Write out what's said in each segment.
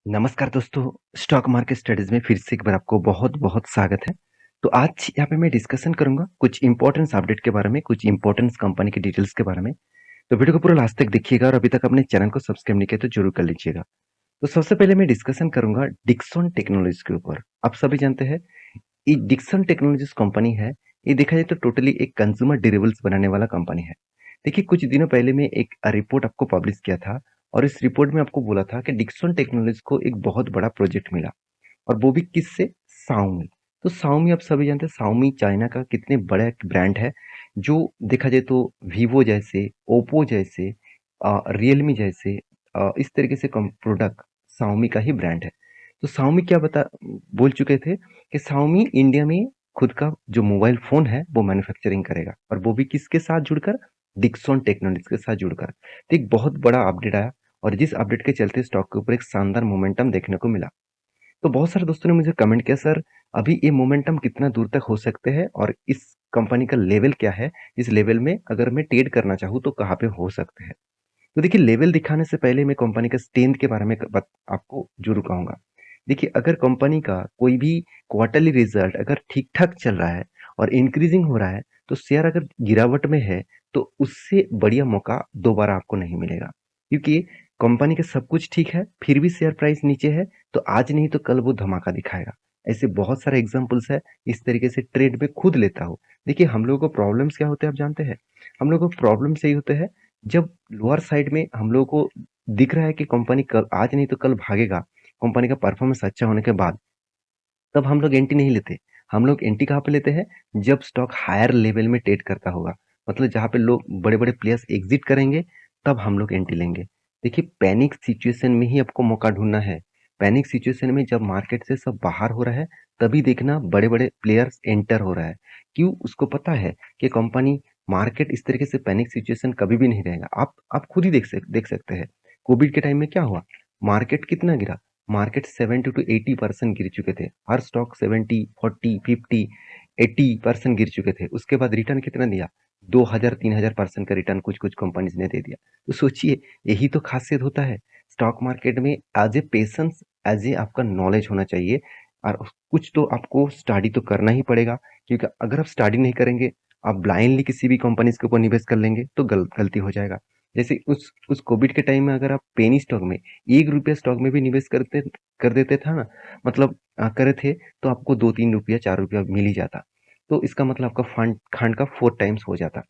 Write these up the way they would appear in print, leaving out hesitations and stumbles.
नमस्कार दोस्तों, stock market studies में फिर से एक बार आपको बहुत-बहुत स्वागत है। तो आज यहाँ पे मैं डिस्कशन करूँगा कुछ इम्पोर्टेंस अपडेट के बारे में, कुछ इम्पोर्टेंस कंपनी की डिटेल्स के बारे में। तो वीडियो को पूरा लास्ट तक देखिएगा और अभी तक अपने चैनल को सब्सक्राइब नहीं किया तो जरूर कर लीजिएगा। तो सबसे पहले मैं डिस्कशन करूँगा डिक्सन टेक्नोलॉजीज के ऊपर। आप सभी जानते हैं ये डिक्सन टेक्नोलॉजीज कंपनी है, ये देखा जाए तो टोटली एक कंज्यूमर ड्यूरेबल्स बनाने वाला कंपनी है। देखिए कुछ दिनों पहले मैं एक रिपोर्ट आपको पब्लिश किया था और इस रिपोर्ट में आपको बोला था कि डिक्सन टेक्नोलॉजीज को एक बहुत बड़ा प्रोजेक्ट मिला और वो भी किससे? शाओमी। तो शाओमी आप सभी जानते हैं शाओमी चाइना का कितने बड़ा एक ब्रांड है जो देखा जाए तो वीवो जैसे, ओप्पो जैसे, रियलमी जैसे इस तरीके से प्रोडक्ट शाओमी का ही ब्रांड है। तो शाओमी क्या बता बोल चुके थे कि शाओमी इंडिया में खुद का जो मोबाइल फोन है वो मैन्युफैक्चरिंग करेगा और वो भी किसके साथ जुड़कर? डिक्सन टेक्नोलॉजीज के साथ जुड़कर। तो एक बहुत बड़ा अपडेट आया और जिस अपडेट के चलते स्टॉक के ऊपर एक शानदार मोमेंटम देखने को मिला। तो बहुत सारे दोस्तों ने मुझे कमेंट किया सर अभी ये मोमेंटम कितना दूर तक हो सकते हैं और इस कंपनी का लेवल क्या है, इस लेवल में अगर मैं ट्रेड करना चाहूँ तो कहाँ पे हो सकते हैं। तो देखिए लेवल दिखाने से पहले मैं कंपनी का स्ट्रेंथ के बारे में आपको जरूर कहूंगा। देखिए अगर कंपनी का कोई भी क्वार्टरली रिजल्ट अगर ठीक ठाक चल रहा है और इंक्रीजिंग हो रहा है तो शेयर अगर गिरावट में है तो उससे बढ़िया मौका दोबारा आपको नहीं मिलेगा, क्योंकि कंपनी का सब कुछ ठीक है फिर भी शेयर प्राइस नीचे है तो आज नहीं तो कल वो धमाका दिखाएगा। ऐसे बहुत सारे एग्जाम्पल्स है, इस तरीके से ट्रेड में खुद लेता हूँ। देखिए हम लोगों को प्रॉब्लम्स क्या होते हैं आप जानते हैं? हम लोगों को प्रॉब्लम्स यही होते हैं जब लोअर साइड में हम लोगों को दिख रहा है कि कंपनी कल आज नहीं तो कल भागेगा, कंपनी का परफॉर्मेंस अच्छा होने के बाद, तब हम लोग एंट्री नहीं लेते। हम लोग एंट्री कहाँ पे लेते हैं? जब स्टॉक हायर लेवल में ट्रेड करता होगा, मतलब जहाँ पे लोग बड़े बड़े प्लेयर्स एग्जिट करेंगे तब हम लोग एंट्री लेंगे। देखिए पैनिक सिचुएशन में ही आपको मौका ढूंढना है। पैनिक सिचुएशन में जब मार्केट से सब बाहर हो रहा है तभी देखना बड़े बड़े प्लेयर्स एंटर हो रहा है। क्यों? उसको पता है कि कंपनी मार्केट इस तरीके से पैनिक सिचुएशन कभी भी नहीं रहेगा। आप खुद ही देख सकते हैं कोविड के टाइम में क्या हुआ। मार्केट कितना गिरा? मार्केट 70 to 80% गिर चुके थे। हर स्टॉक 70, 40, 50, 80% गिर चुके थे। उसके बाद रिटर्न कितना दिया? 2000, 3000% का रिटर्न कुछ कुछ कंपनीज ने दे दिया। तो सोचिए यही तो खासियत होता है स्टॉक मार्केट में। As a patience, as a आपका नॉलेज होना चाहिए और कुछ तो आपको स्टडी तो करना ही पड़ेगा, क्योंकि अगर आप स्टडी नहीं करेंगे, आप ब्लाइंडली किसी भी कंपनीज के ऊपर निवेश कर लेंगे तो गलती हो जाएगा। जैसे उस कोविड के टाइम में अगर आप पेनी स्टॉक में 1 रुपया स्टॉक में भी निवेश कर देते था ना, मतलब करे थे तो आपको 2-3 रुपया 4 रुपया मिल ही जाता। तो इसका मतलब आपका फंड खंड का 4 टाइम्स हो जाता।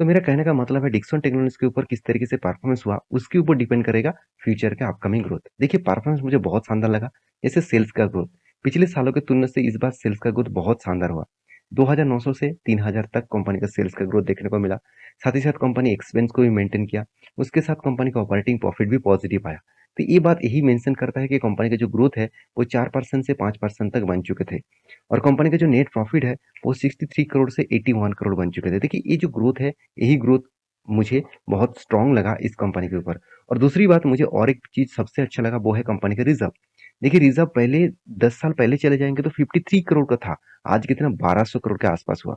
तो मेरा कहने का मतलब है डिक्सन टेक्नोलॉजीज के ऊपर किस तरीके से परफॉर्मेंस हुआ उसके ऊपर डिपेंड करेगा फ्यूचर का अपकमिंग ग्रोथ। देखिए परफॉर्मेंस मुझे बहुत शानदार लगा। जैसे सेल्स का ग्रोथ पिछले सालों की तुलना से इस बार सेल्स का ग्रोथ बहुत शानदार हुआ। 2900 से 3000 तक कंपनी का सेल्स का ग्रोथ देखने को मिला। साथ ही साथ कंपनी एक्सपेंस को भी मेंटेन किया। उसके साथ कंपनी का ऑपरेटिंग प्रॉफिट भी पॉजिटिव आया। तो ये बात यही मेंशन करता है कि कंपनी का जो ग्रोथ है वो 4% से 5% तक बन चुके थे और कंपनी का जो नेट प्रॉफिट है वो 63 करोड़ से 81 करोड़ बन चुके थे। देखिए ये जो ग्रोथ है यही ग्रोथ मुझे बहुत स्ट्रांग लगा इस कंपनी के ऊपर। और दूसरी बात मुझे और एक चीज सबसे अच्छा लगा वो है कंपनी का रिजर्व। देखिए रिजर्व पहले 10 साल पहले चले जाएंगे तो 53 करोड़ का था, आज कितना 1200 करोड़ के आसपास हुआ।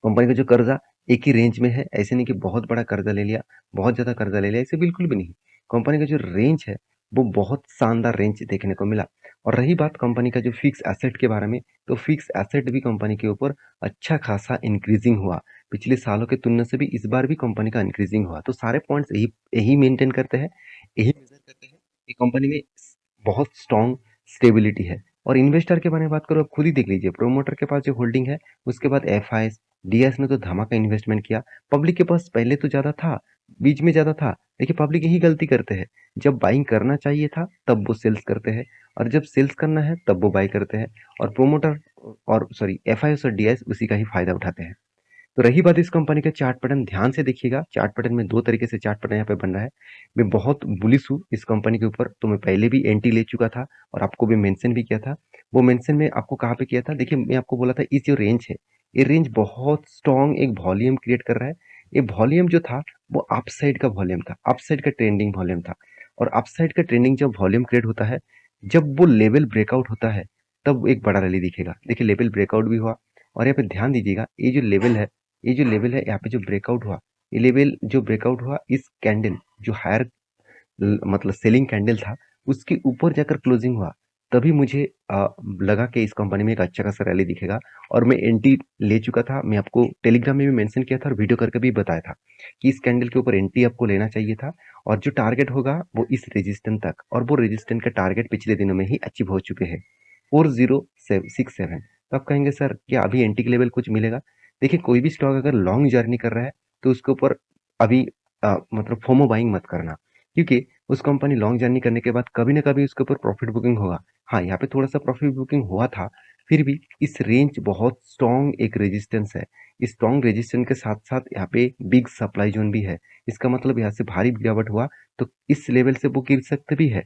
कंपनी का जो कर्जा एक ही रेंज में है, ऐसे नहीं कि बहुत बड़ा कर्जा ले लिया, बहुत ज्यादा कर्जा ले लिया, ऐसे बिल्कुल भी नहीं। कंपनी का जो रेंज है वो बहुत शानदार रेंज देखने को मिला। और रही बात कंपनी का जो फिक्स एसेट के बारे में, तो फिक्स एसेट भी कंपनी के ऊपर अच्छा खासा इंक्रीजिंग हुआ। पिछले सालों की तुलना से भी इस बार भी कंपनी का इंक्रीजिंग हुआ। तो सारे पॉइंट्स यही यही मेंटेन करते हैं, यही मेजर करते हैं कि कंपनी में बहुत स्ट्रॉन्ग स्टेबिलिटी है। और इन्वेस्टर के बारे में बात करो, आप खुद ही देख लीजिए प्रोमोटर के पास जो होल्डिंग है, उसके बाद एफ आई डीएस ने तो धमाका इन्वेस्टमेंट किया। पब्लिक के पास पहले तो ज्यादा था, बीच में ज्यादा था। देखिए पब्लिक यही गलती करते हैं, जब बाइंग करना चाहिए था तब वो सेल्स करते हैं और जब सेल्स करना है तब वो बाई करते हैं। और प्रोमोटर और सॉरी एफ आई और डीएस उसी का ही फायदा उठाते हैं। तो रही बात इस कंपनी का चार्ट पैटर्न, ध्यान से देखिएगा। चार्ट पैटर्न में दो तरीके से चार्ट पैटर्न यहाँ पे बन रहा है। मैं बहुत बुलिश हूँ इस कंपनी के ऊपर, तो मैं पहले भी एंट्री ले चुका था और आपको भी मेंशन भी किया था। वो मेंशन में आपको कहाँ पे किया था? देखिए मैं आपको बोला था इस जो रेंज है, ये रेंज बहुत स्ट्रॉन्ग एक वॉल्यूम क्रिएट कर रहा है। ये वॉल्यूम जो था वो अपसाइड का वॉल्यूम था, अपसाइड का ट्रेंडिंग वॉल्यूम था। और अपसाइड का ट्रेंडिंग जब वॉल्यूम क्रिएट होता है, जब वो लेवल ब्रेकआउट होता है, तब एक बड़ा रैली दिखेगा। देखिए लेवल ब्रेकआउट भी हुआ और यहाँ पे ध्यान दीजिएगा, ये जो लेवल है यहाँ पे जो ब्रेकआउट हुआ, ये लेवल जो ब्रेकआउट हुआ इस कैंडल जो हायर मतलब सेलिंग कैंडल था, उसके ऊपर जाकर क्लोजिंग हुआ, तभी मुझे लगा कि इस कंपनी में एक अच्छा खासा रैली दिखेगा और मैं एंट्री ले चुका था। मैं आपको टेलीग्राम में भी मेंशन किया था और वीडियो करके भी बताया था कि इस कैंडल के ऊपर एंट्री आपको लेना चाहिए था और जो टारगेट होगा वो इस रेजिस्टेंस तक, और वो रेजिस्टेंस का टारगेट पिछले दिनों में ही अचीव हो चुके हैं 4067। तो आप कहेंगे सर क्या अभी एंट्री के लेवल कुछ मिलेगा? देखिए, कोई भी स्टॉक अगर लॉन्ग जर्नी कर रहा है तो उसके ऊपर अभी मतलब फोमो बाइंग मत करना, क्योंकि उस कंपनी लॉन्ग जर्नी करने के बाद कभी ना कभी उसके ऊपर प्रॉफिट बुकिंग होगा। हाँ, यहाँ पे थोड़ा सा प्रॉफिट बुकिंग हुआ था, फिर भी इस रेंज बहुत स्ट्रॉन्ग एक रेजिस्टेंस है। इस स्ट्रॉन्ग रेजिस्टेंस के साथ साथ यहाँ पे बिग सप्लाई जोन भी है। इसका मतलब यहाँ से भारी गिरावट हुआ तो इस लेवल से वो गिर सकते भी है।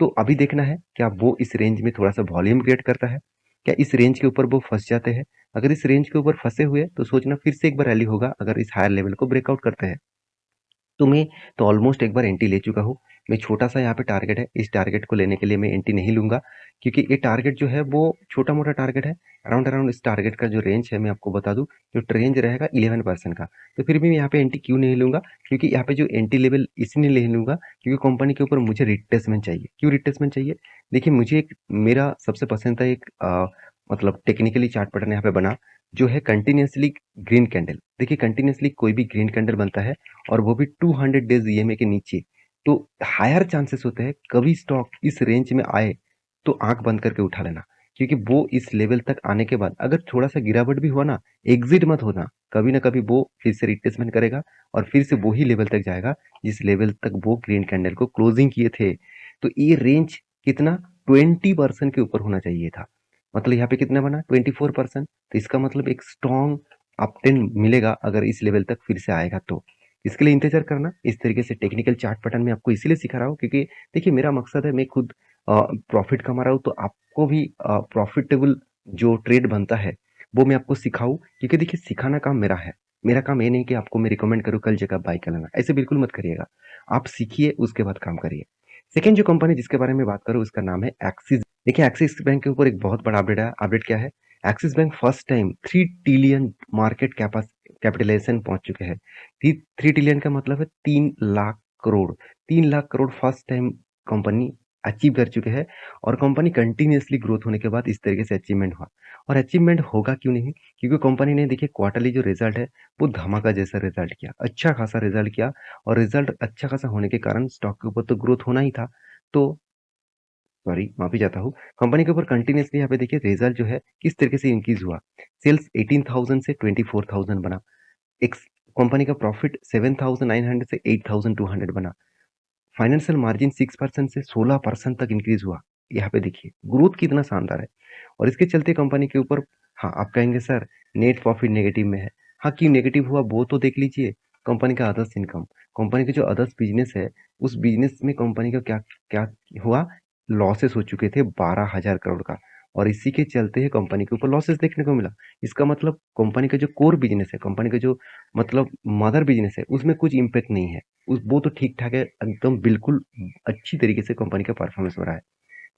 तो अभी देखना है क्या वो इस रेंज में थोड़ा सा वॉल्यूम क्रिएट करता है, क्या इस रेंज के ऊपर वो फंस जाते हैं। अगर इस रेंज के ऊपर फंसे हुए तो सोचना फिर से एक बार रैली होगा अगर इस हायर लेवल को ब्रेकआउट करते हैं। तो मैं तो ऑलमोस्ट एक बार एंट्री ले चुका हूँ। मैं छोटा-सा यहाँ पे टारगेट है, इस टारगेट को लेने के लिए मैं एंट्री नहीं लूँगा, क्योंकि ये टारगेट जो है वो छोटा-मोटा टारगेट है। अराउंड इस टारगेट का जो रेंज है मैं आपको बता दूँ, जो रेंज रहेगा 11% का। तो फिर भी मैं यहाँ पे एंट्री क्यों नहीं लूँगा? क्योंकि यहाँ पे जो एंट्री लेवल इसलिए नहीं लूँगा क्योंकि कंपनी के ऊपर मुझे रिट्रेसमेंट चाहिए। क्यों रिट्रेसमेंट चाहिए? देखिए, मुझे एक मेरा सबसे पसंद का एक मतलब टेक्निकली चार्ट पैटर्न यहाँ पे बना, जो है कंटीन्यूअसली ग्रीन कैंडल। देखिए, कंटीन्यूअसली कोई भी ग्रीन कैंडल बनता है और वो भी 200 डेज ईएमए के नीचे, तो हायर चांसेस होते हैं कभी स्टॉक इस रेंज में आए तो आंख बंद करके उठा लेना, क्योंकि वो इस लेवल तक आने के बाद अगर थोड़ा सा गिरावट भी हुआ ना, एग्जिट मत होना। कभी ना कभी वो फिर से रिट्रेसमेंट करेगा और फिर से वही लेवल तक जाएगा जिस लेवल तक वो ग्रीन कैंडल को क्लोजिंग किए थे। तो ये रेंज कितना 20% के ऊपर होना चाहिए था। मतलब यहाँ पे कितना बना 24%। तो इसका मतलब एक स्ट्रॉन्ग अप ट्रेंड मिलेगा अगर इस लेवल तक फिर से आएगा तो। इसके लिए इंतजार करना। इस तरीके से टेक्निकल चार्ट पैटर्न में आपको इसीलिए सिखा रहा हूँ क्योंकि देखिए, मेरा मकसद है मैं खुद प्रॉफिट कमा रहा हूँ तो आपको भी प्रॉफिटेबल जो ट्रेड बनता है वो मैं आपको सिखाऊं, क्योंकि देखिए सिखाना काम मेरा है। मेरा काम ये नहीं कि आपको मैं रिकमेंड करूँ कल जगह बाय कर लेना, ऐसे बिल्कुल मत करिएगा। आप सीखिए उसके बाद काम करिए। सेकेंड जो कंपनी जिसके बारे में बात करूँ उसका नाम है एक्सिस। देखिए, एक्सिस बैंक के ऊपर एक बहुत बड़ा अपडेट है। अपडेट क्या है? Axis bank first time 3 trillion market capitalization पहुंच चुके हैं। 3 ट्रिलियन का मतलब है 3 lakh crore. 3 lakh crore first time company achieve कर चुके हैं और कंपनी कंटिन्यूअसली ग्रोथ होने के बाद इस तरीके से अचीवमेंट हुआ। और अचीवमेंट होगा क्यों नहीं? क्योंकि कंपनी ने देखिए क्वार्टरली जो रिजल्ट है वो धमाका जैसा रिजल्ट किया, अच्छा खासा रिजल्ट किया। और रिजल्ट अच्छा खासा होने के कारण स्टॉक के ऊपर तो ग्रोथ होना ही था। तो सॉरी, माफी चाहता हूँ। कंपनी के ऊपर कंटिन्यूअसली यहाँ पे देखिए रिजल्ट जो है किस तरीके से इंक्रीज हुआ। सेल्स 18,000 से 24,000 बना। एक कंपनी का प्रॉफिट 7,900 से 8,200 बना। फाइनेंशियल मार्जिन 6% से 16% तक इंक्रीज हुआ। यहाँ पे देखिए ग्रोथ कितना शानदार है। और इसके चलते कंपनी के ऊपर, हाँ आप कहेंगे सर नेट प्रॉफिट नेगेटिव में है। हाँ, क्यों नेगेटिव हुआ वो तो देख लीजिए। कंपनी का अदर्स इनकम, कंपनी के जो अदर्स बिजनेस है उस बिजनेस में कंपनी का क्या क्या हुआ, लॉसेस हो चुके थे 12,000 करोड़ का। और इसी के चलते ही कंपनी के ऊपर लॉसेस देखने को मिला। इसका मतलब कंपनी का जो कोर बिजनेस है, कंपनी का जो मतलब मदर बिजनेस है उसमें कुछ इम्पैक्ट नहीं है। उस वो तो ठीक ठाक है, एकदम बिल्कुल अच्छी तरीके से कंपनी का परफॉर्मेंस हो रहा है।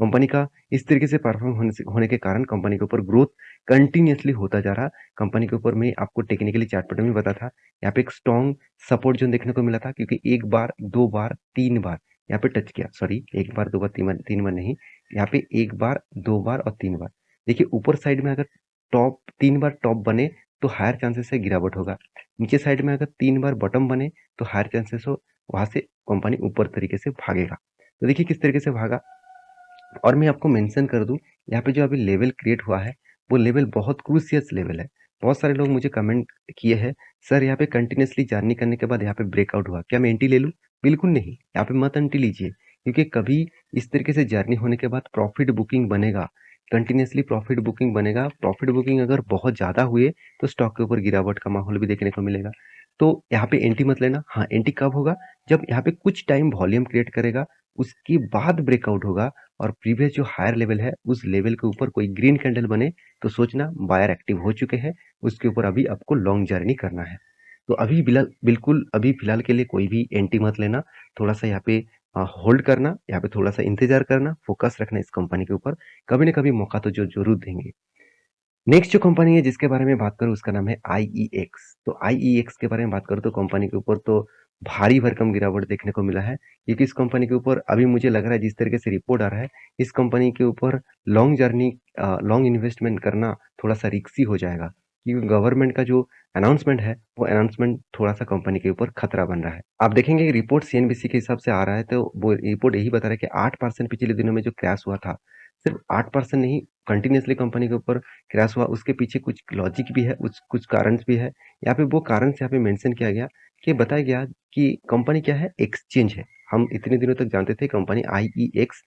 कंपनी का इस तरीके से परफॉर्म होने के कारण कंपनी के ऊपर ग्रोथ कंटिन्यूअसली होता जा रहा। कंपनी के ऊपर मैं आपको टेक्निकली चार्ट पैटर्न में बता था, यहाँ पे एक स्ट्रॉन्ग सपोर्ट जोन देखने को मिला था, क्योंकि एक बार दो बार तीन बार यहाँ पे टच किया। सॉरी, एक बार दो बार तीन बार नहीं, यहाँ पे एक बार दो बार और तीन बार। देखिए ऊपर साइड में अगर टॉप तीन बार टॉप बने तो हायर चांसेस है गिरावट होगा। नीचे साइड में अगर तीन बार बॉटम बने तो हायर चांसेस हो वहां से कंपनी ऊपर तरीके से भागेगा। तो देखिए किस तरीके से भागा। और मैं आपको मेंशन कर दूं, यहाँ पे जो अभी लेवल क्रिएट हुआ है वो लेवल बहुत क्रूसियस लेवल है। बहुत सारे लोग मुझे कमेंट किए हैं, सर यहाँ पे कंटिन्यूअसली जर्नी करने के बाद यहाँ पे ब्रेकआउट हुआ, क्या मैं एंट्री ले लूँ? बिल्कुल नहीं, यहाँ पे मत एंट्री लीजिए, क्योंकि कभी इस तरीके से जर्नी होने के बाद प्रॉफिट बुकिंग बनेगा। कंटिन्यूअसली प्रॉफिट बुकिंग बनेगा। प्रॉफिट बुकिंग अगर बहुत ज्यादा हुए तो स्टॉक के ऊपर गिरावट का माहौल भी देखने को मिलेगा। तो यहाँ पे एंट्री मत लेना। हाँ, एंट्री कब होगा? जब यहाँ पे कुछ टाइम वॉल्यूम क्रिएट करेगा, उसके बाद ब्रेकआउट होगा और प्रीवियस जो हायर लेवल है उस लेवल के ऊपर कोई ग्रीन कैंडल बने तो सोचना बायर एक्टिव हो चुके हैं। उसके ऊपर अभी आपको लॉन्ग जर्नी करना है। तो अभी बिल्कुल अभी फिलहाल के लिए कोई भी एंट्री मत लेना। थोड़ा सा यहाँ पे होल्ड करना, यहाँ पे थोड़ा सा इंतजार करना, फोकस रखना इस कंपनी के ऊपर। कभी ना कभी मौका तो जो जरूर देंगे। नेक्स्ट जो कंपनी है जिसके बारे में बात करूं उसका नाम है आईईएक्स। तो आईईएक्स के बारे में बात करूं तो कंपनी के ऊपर तो भारी भरकम गिरावट देखने को मिला है, क्योंकि इस कंपनी के ऊपर अभी मुझे लग रहा है जिस तरीके से रिपोर्ट आ रहा है, इस कंपनी के ऊपर लॉन्ग इन्वेस्टमेंट करना थोड़ा-सा रिस्की हो जाएगा। क्योंकि गवर्नमेंट का जो अनाउंसमेंट है, वो अनाउंसमेंट थोड़ा-सा कंपनी के ऊपर खतरा बन रहा है। आप देखेंगे रिपोर्ट सीएनबीसी के हिसाब से आ रहा है, तो वो रिपोर्ट यही बता रहा है कि 8% पिछले दिनों में जो क्रैश हुआ था, सिर्फ 8% नहीं, कंटिन्यूअसली कंपनी के ऊपर क्रैश हुआ। उसके पीछे कुछ लॉजिक भी है, कुछ कारण भी है। यहाँ पे वो कारण से यहाँ पे मेंशन किया गया कि बताया गया कि कंपनी क्या है, एक्सचेंज है। हम इतने दिनों तक जानते थे कंपनी आईईएक्स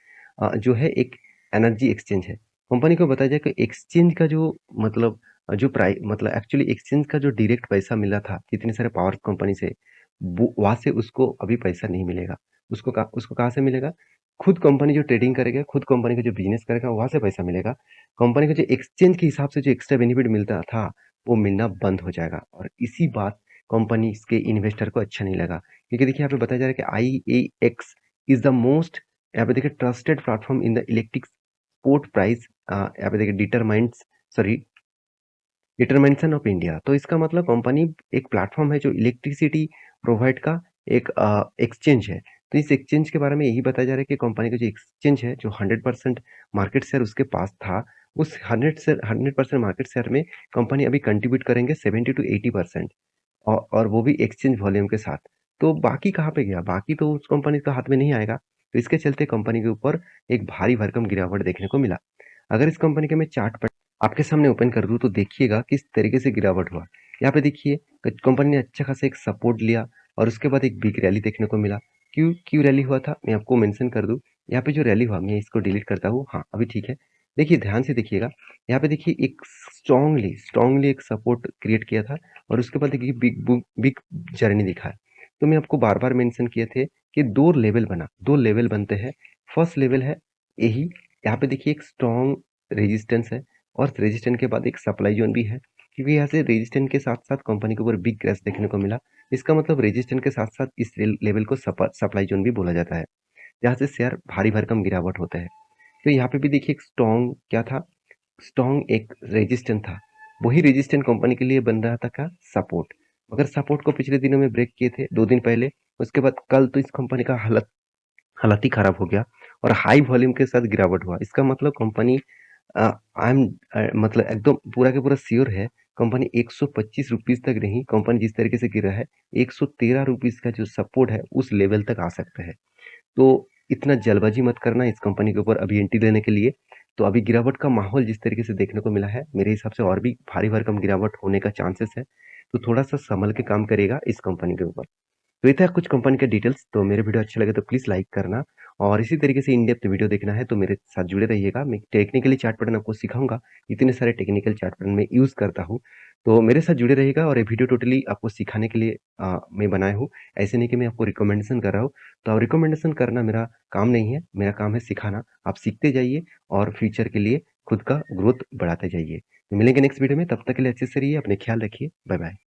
जो है एक एनर्जी एक्सचेंज है। कंपनी को बताया जाए कि एक्सचेंज का जो मतलब जो प्राइ मतलब एक्चुअली एक्सचेंज का जो डायरेक्ट पैसा मिला था इतने सारे पावर कंपनी से, वो वहाँ से उसको अभी पैसा नहीं मिलेगा। उसको कहाँ से मिलेगा? खुद कंपनी जो ट्रेडिंग करेगा, खुद कंपनी का जो बिज़नेस करेगा, वहाँ से पैसा मिलेगा। कंपनी को जो एक्सचेंज के हिसाब से जो एक्स्ट्रा बेनिफिट मिलता था, वो मिलना बंद हो जाएगा और इसी बात कंपनी के इन्वेस्टर को अच्छा नहीं लगा। क्योंकि देखिए यहाँ पे बताया जा रहा है कि आईएएक्स इज़ द मोस्ट, यहाँ पे देखिए, trusted platform in the electric sport price, यहाँ पे देखिए डिटरमिनेशन ऑफ इंडिया। तो इसका मतलब कंपनी एक प्लेटफॉर्म है जो इलेक्ट्रिसिटी प्रोवाइड का एक एक्सचेंज है। तो इस एक्सचेंज के बारे में यही बताया जा रहा है कि कंपनी का जो एक्सचेंज है, जो 100% मार्केट शेयर उसके पास था, उस 100% मार्केट शेयर में कंपनी अभी कंट्रीब्यूट करेंगे 70 टू 80%, और वो भी एक्सचेंज वॉल्यूम के साथ। तो बाकी कहाँ पे गया? बाकी तो उस कंपनी का हाथ में नहीं आएगा। तो इसके चलते कंपनी के ऊपर एक भारी भरकम गिरावट देखने को मिला। अगर इस कंपनी के मैं चार्ट पर आपके सामने ओपन कर दूँ तो देखिएगा किस तरीके से गिरावट हुआ। यहाँ पे देखिए कंपनी ने अच्छा खासा एक सपोर्ट लिया और उसके बाद एक बिग रैली देखने को मिला। क्यों क्यों रैली हुआ था मैं आपको मेंशन कर दूँ। यहाँ पे जो रैली हुआ, मैं इसको डिलीट करता हूँ। हाँ, अभी ठीक है। देखिए ध्यान से देखिएगा, यहाँ पे देखिए एक स्ट्रांगली एक सपोर्ट क्रिएट किया था और उसके बाद देखिए बिग जर्नी दिखा है। तो मैं आपको बार-बार मेंशन किए थे कि 2 लेवल बना, 2 लेवल बनते हैं। फर्स्ट लेवल है यही, यहाँ पे देखिए एक स्ट्रॉन्ग रेजिस्टेंस है और रेजिस्टेंस के बाद एक सप्लाई जोन भी है, क्योंकि यहाँ से रेजिस्टेंस के साथ-साथ कंपनी के ऊपर बिग क्रैश देखने को मिला। इसका मतलब रेजिस्टेंस के साथ-साथ इस लेवल को सप्लाई जोन भी बोला जाता है, जहाँ से शेयर भारी भरकम गिरावट होता है। तो यहाँ पे भी देखिए एक स्ट्रॉन्ग क्या था, स्ट्रॉन्ग एक रेजिस्टेंस था। वही रेजिस्टेंस कंपनी के लिए बन रहा था का सपोर्ट। मगर सपोर्ट को पिछले दिनों में ब्रेक किए थे 2 दिन पहले। उसके बाद कल तो इस कंपनी का हालत हालत ही खराब हो गया और हाई वॉल्यूम के साथ गिरावट हुआ। इसका मतलब कंपनी आई एम मतलब एकदम पूरा का पूरा श्योर है, कंपनी ₹125 तक नहीं, कंपनी जिस तरीके से गिरा है, ₹113 का जो सपोर्ट है, उस लेवल तक आ सकता है। तो इतना जल्दबाजी मत करना इस कंपनी के ऊपर अभी एंट्री लेने के लिए। तो अभी गिरावट का माहौल जिस तरीके से देखने को मिला है, मेरे हिसाब से और भी भारी भरकम गिरावट होने का चांसेस है। तो थोड़ा-सा संभल के काम करिएगा इस कंपनी के ऊपर। तो ये था कुछ कंपनी के डिटेल्स। तो मेरे वीडियो अच्छे लगे तो प्लीज़ लाइक करना और इसी तरीके से इन डेप्थ वीडियो देखना है तो मेरे साथ जुड़े रहिएगा। मैं टेक्निकली चार्ट पैटर्न आपको सिखाऊँगा। इतने सारे टेक्निकल चार्ट पैटर्न मैं यूज़ करता हूँ। तो मेरे साथ जुड़े रहिएगा और ये वीडियो टोटली आपको सिखाने के लिए मैं बनाया हूँ। ऐसे नहीं कि मैं आपको रिकमेंडेशन कर रहा हूँ। तो अब रिकमेंडेशन करना मेरा काम नहीं है, मेरा काम है सिखाना। आप सीखते जाइए और फ्यूचर के लिए खुद का ग्रोथ बढ़ाते जाइए। तो मिलेंगे नेक्स्ट वीडियो में, तब तक के लिए अच्छे से रहिए, अपने ख्याल रखिए। Bye bye.